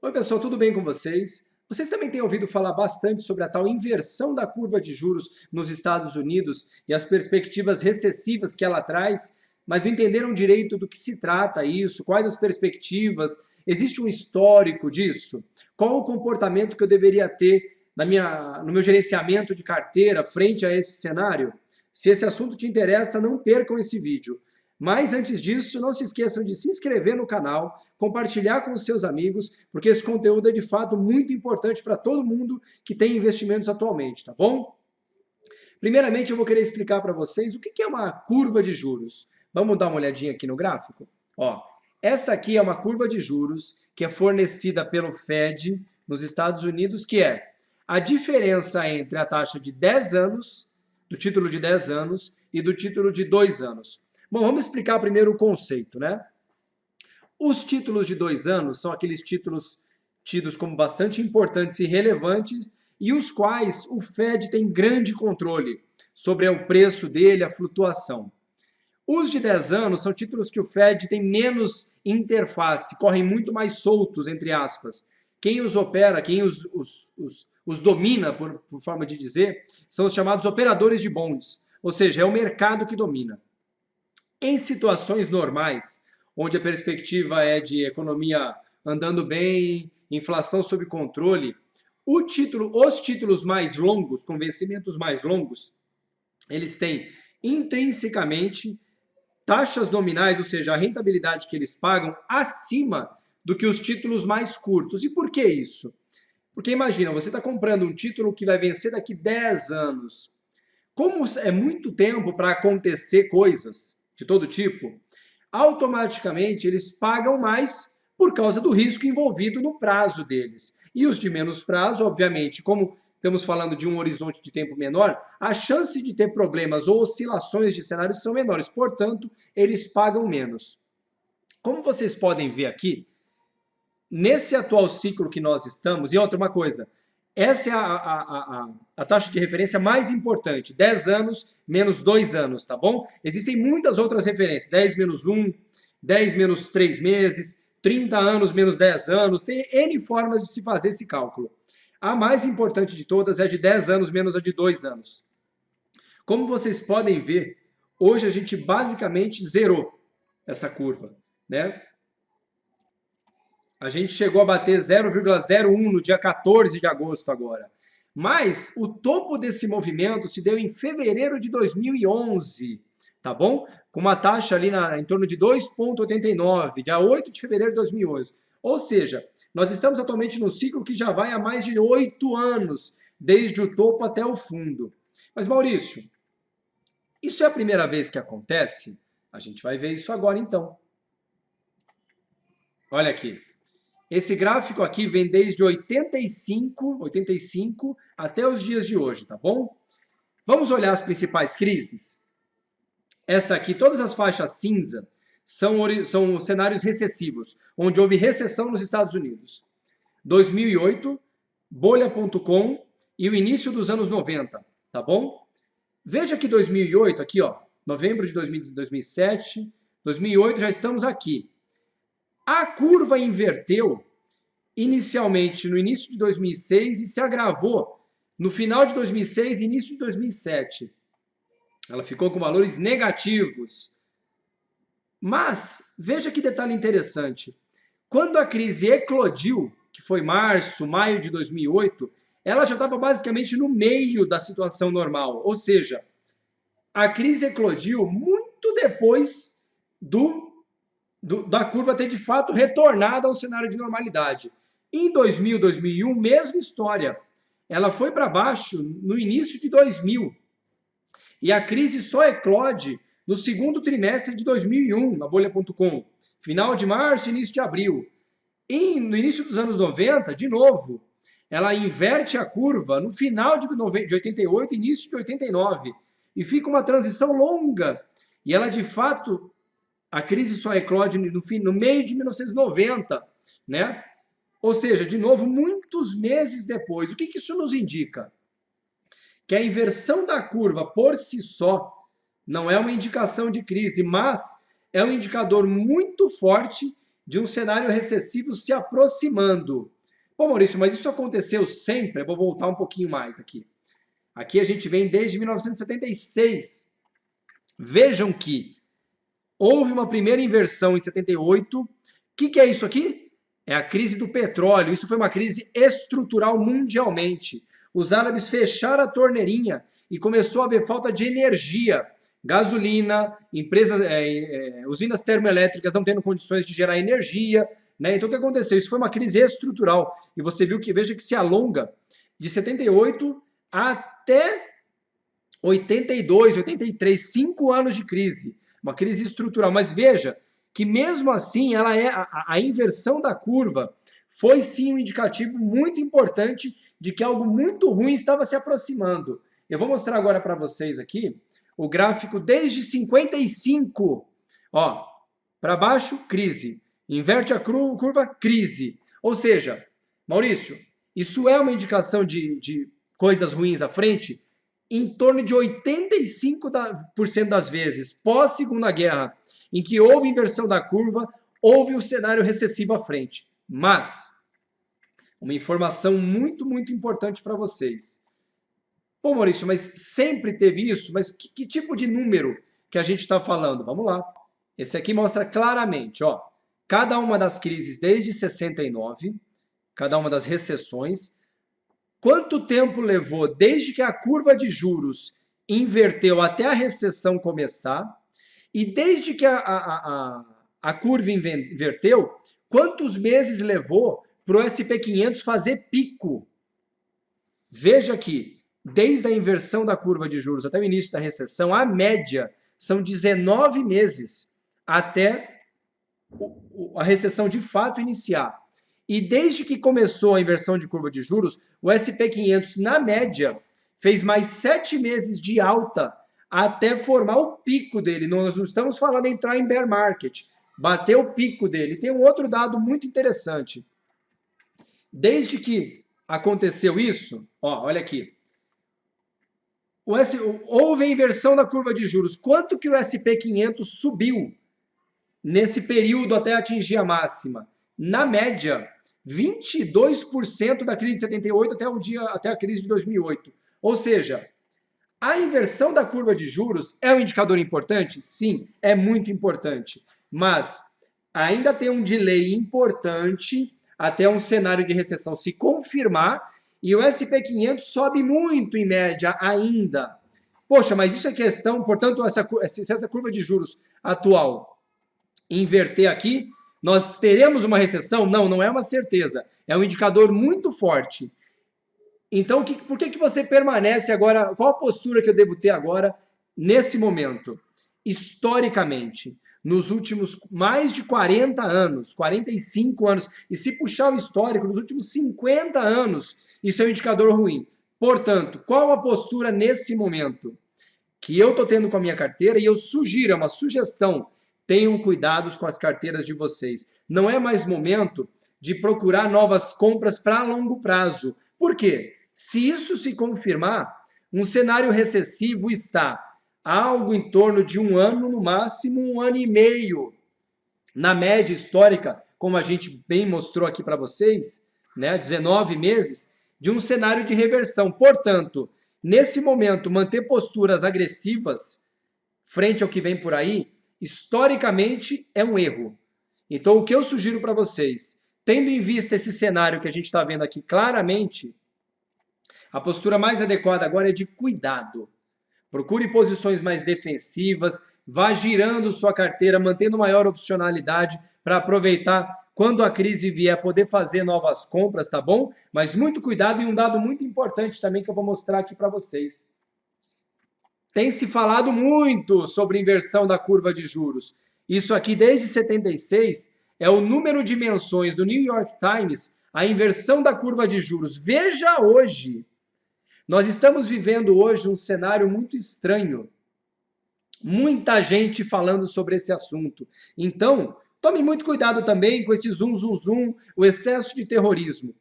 Oi, pessoal, tudo bem com vocês? Vocês também têm ouvido falar bastante sobre a tal inversão da curva de juros nos Estados Unidos e as perspectivas recessivas que ela traz, mas não entenderam direito do que se trata isso, quais as perspectivas, existe um histórico disso? Qual o comportamento que eu deveria ter no meu gerenciamento de carteira frente a esse cenário? Se esse assunto te interessa, não percam esse vídeo. Mas antes disso, não se esqueçam de se inscrever no canal, compartilhar com os seus amigos, porque esse conteúdo é de fato muito importante para todo mundo que tem investimentos atualmente, tá bom? Primeiramente, eu vou querer explicar para vocês o que é uma curva de juros. Vamos dar uma olhadinha aqui no gráfico? Ó, essa aqui é uma curva de juros que é fornecida pelo Fed nos Estados Unidos, que é a diferença entre a taxa de 10 anos, do título de 10 anos, e do título de 2 anos. Bom, vamos explicar primeiro o conceito, né? Os títulos de 2 anos são aqueles títulos tidos como bastante importantes e relevantes e os quais o Fed tem grande controle sobre o preço dele, a flutuação. Os de 10 anos são títulos que o Fed tem menos interface, correm muito mais soltos, entre aspas. Quem os opera, quem os domina, por forma de dizer, são os chamados operadores de bonds, ou seja, é o mercado que domina. Em situações normais, onde a perspectiva é de economia andando bem, inflação sob controle, os títulos mais longos, com vencimentos mais longos, eles têm intrinsecamente taxas nominais, ou seja, a rentabilidade que eles pagam acima do que os títulos mais curtos. E por que isso? Porque imagina, você está comprando um título que vai vencer daqui 10 anos. Como é muito tempo para acontecer coisas de todo tipo, automaticamente eles pagam mais por causa do risco envolvido no prazo deles. E os de menos prazo, obviamente, como estamos falando de um horizonte de tempo menor, a chance de ter problemas ou oscilações de cenários são menores, portanto, eles pagam menos. Como vocês podem ver aqui, nesse atual ciclo que nós estamos, e outra uma coisa, essa é a taxa de referência mais importante, 10 anos menos 2 anos, tá bom? Existem muitas outras referências, 10 menos 1, 10 menos 3 meses, 30 anos menos 10 anos, tem N formas de se fazer esse cálculo. A mais importante de todas é a de 10 anos menos a de 2 anos. Como vocês podem ver, hoje a gente basicamente zerou essa curva, né? A gente chegou a bater 0,01 no dia 14 de agosto agora. Mas o topo desse movimento se deu em fevereiro de 2011, tá bom? Com uma taxa ali em torno de 2,89, dia 8 de fevereiro de 2011. Ou seja, nós estamos atualmente num ciclo que já vai há mais de 8 anos, desde o topo até o fundo. Mas, Maurício, isso é a primeira vez que acontece? A gente vai ver isso agora, então. Olha aqui. Esse gráfico aqui vem desde 85 até os dias de hoje, tá bom? Vamos olhar as principais crises? Essa aqui, todas as faixas cinza, são cenários recessivos, onde houve recessão nos Estados Unidos. 2008, bolha.com e o início dos anos 90, tá bom? Veja que 2008, aqui ó, novembro de 2007, 2008 já estamos aqui. A curva inverteu inicialmente no início de 2006 e se agravou no final de 2006 e início de 2007. Ela ficou com valores negativos. Mas, veja que detalhe interessante. Quando a crise eclodiu, que foi março, maio de 2008, ela já estava basicamente no meio da situação normal. Ou seja, a crise eclodiu muito depois da curva ter de fato retornado ao cenário de normalidade. Em 2000, 2001, mesma história. Ela foi para baixo no início de 2000. E a crise só eclode no segundo trimestre de 2001, na bolha.com. Final de março, início de abril. E no início dos anos 90, de novo, ela inverte a curva no final de 88, início de 89. E fica uma transição longa. E ela, de fato, a crise só eclode no meio de 1990, né? Ou seja, de novo, muitos meses depois. O que isso nos indica? Que a inversão da curva por si só não é uma indicação de crise, mas é um indicador muito forte de um cenário recessivo se aproximando. Pô, Maurício, mas isso aconteceu sempre? Eu vou voltar um pouquinho mais aqui. Aqui a gente vem desde 1976. Vejam que houve uma primeira inversão em 78. O que é isso aqui? É a crise do petróleo. Isso foi uma crise estrutural mundialmente. Os árabes fecharam a torneirinha e começou a haver falta de energia. Gasolina, usinas termoelétricas não tendo condições de gerar energia. Né? Então o que aconteceu? Isso foi uma crise estrutural. E você viu que, veja que se alonga de 78 até 82, 83, 5 anos de crise. Uma crise estrutural. Mas veja que mesmo assim a inversão da curva foi sim um indicativo muito importante de que algo muito ruim estava se aproximando. Eu vou mostrar agora para vocês aqui o gráfico desde 55. Ó, para baixo, crise. Inverte a curva, crise. Ou seja, Maurício, isso é uma indicação de coisas ruins à frente? Em torno de 85% das vezes, pós-Segunda Guerra, em que houve inversão da curva, houve um cenário recessivo à frente. Mas, uma informação muito, muito importante para vocês. Pô, Maurício, mas sempre teve isso? Mas que tipo de número que a gente está falando? Vamos lá. Esse aqui mostra claramente, ó, cada uma das crises desde 69, cada uma das recessões, quanto tempo levou desde que a curva de juros inverteu até a recessão começar, e desde que a curva inverteu, quantos meses levou para o SP500 fazer pico? Veja aqui, desde a inversão da curva de juros até o início da recessão, a média são 19 meses até a recessão de fato iniciar. E desde que começou a inversão de curva de juros, o SP500, na média, fez mais 7 meses de alta até formar o pico dele. Nós não estamos falando em entrar em bear market. Bateu o pico dele. Tem um outro dado muito interessante. Desde que aconteceu isso, ó, olha aqui. Houve a inversão da curva de juros. Quanto que o SP500 subiu nesse período até atingir a máxima? Na média, 22% da crise de 78 até a crise de 2008. Ou seja, a inversão da curva de juros é um indicador importante? Sim, é muito importante. Mas ainda tem um delay importante até um cenário de recessão se confirmar e o SP500 sobe muito em média ainda. Poxa, mas isso é questão, portanto, se essa curva de juros atual inverter aqui, nós teremos uma recessão? Não, não é uma certeza. É um indicador muito forte. Então, por que você permanece agora? Qual a postura que eu devo ter agora, nesse momento? Historicamente, nos últimos mais de 40 anos, 45 anos, e se puxar o histórico, nos últimos 50 anos, isso é um indicador ruim. Portanto, qual a postura nesse momento? Que eu estou tendo com a minha carteira, e eu sugiro, é uma sugestão, tenham cuidados com as carteiras de vocês. Não é mais momento de procurar novas compras para longo prazo. Por quê? Se isso se confirmar, um cenário recessivo está algo em torno de 1 ano, no máximo 1 ano e meio. Na média histórica, como a gente bem mostrou aqui para vocês, né, 19 meses, de um cenário de reversão. Portanto, nesse momento, manter posturas agressivas frente ao que vem por aí, historicamente, é um erro. Então, o que eu sugiro para vocês, tendo em vista esse cenário que a gente está vendo aqui claramente, a postura mais adequada agora é de cuidado. Procure posições mais defensivas, vá girando sua carteira, mantendo maior opcionalidade para aproveitar quando a crise vier, poder fazer novas compras, tá bom? Mas muito cuidado e um dado muito importante também que eu vou mostrar aqui para vocês. Tem se falado muito sobre inversão da curva de juros. Isso aqui, desde 76, é o número de menções do New York Times, a inversão da curva de juros. Veja hoje. Nós estamos vivendo hoje um cenário muito estranho. Muita gente falando sobre esse assunto. Então, tome muito cuidado também com esse zoom, zoom, zoom, o excesso de terrorismo.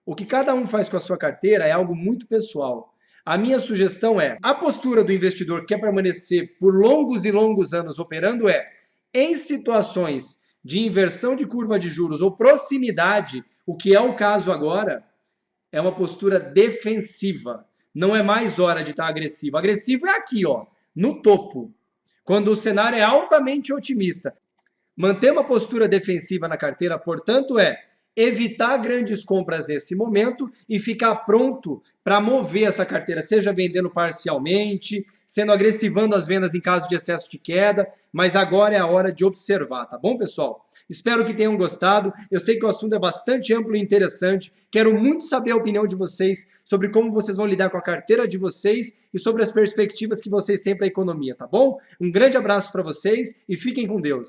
O que cada um faz com a sua carteira é algo muito pessoal. A minha sugestão é, a postura do investidor que quer permanecer por longos e longos anos operando é, em situações de inversão de curva de juros ou proximidade, O que é o caso agora é uma postura defensiva. Não é mais hora de estar agressivo. Agressivo é aqui, ó, no topo, quando o cenário é altamente otimista. Manter uma postura defensiva na carteira, portanto, é evitar grandes compras nesse momento e ficar pronto para mover essa carteira, seja vendendo parcialmente, sendo agressivando as vendas em caso de excesso de queda, mas agora é a hora de observar, tá bom, pessoal? Espero que tenham gostado. Eu sei que o assunto é bastante amplo e interessante. Quero muito saber a opinião de vocês sobre como vocês vão lidar com a carteira de vocês e sobre as perspectivas que vocês têm para a economia, tá bom? Um grande abraço para vocês e fiquem com Deus.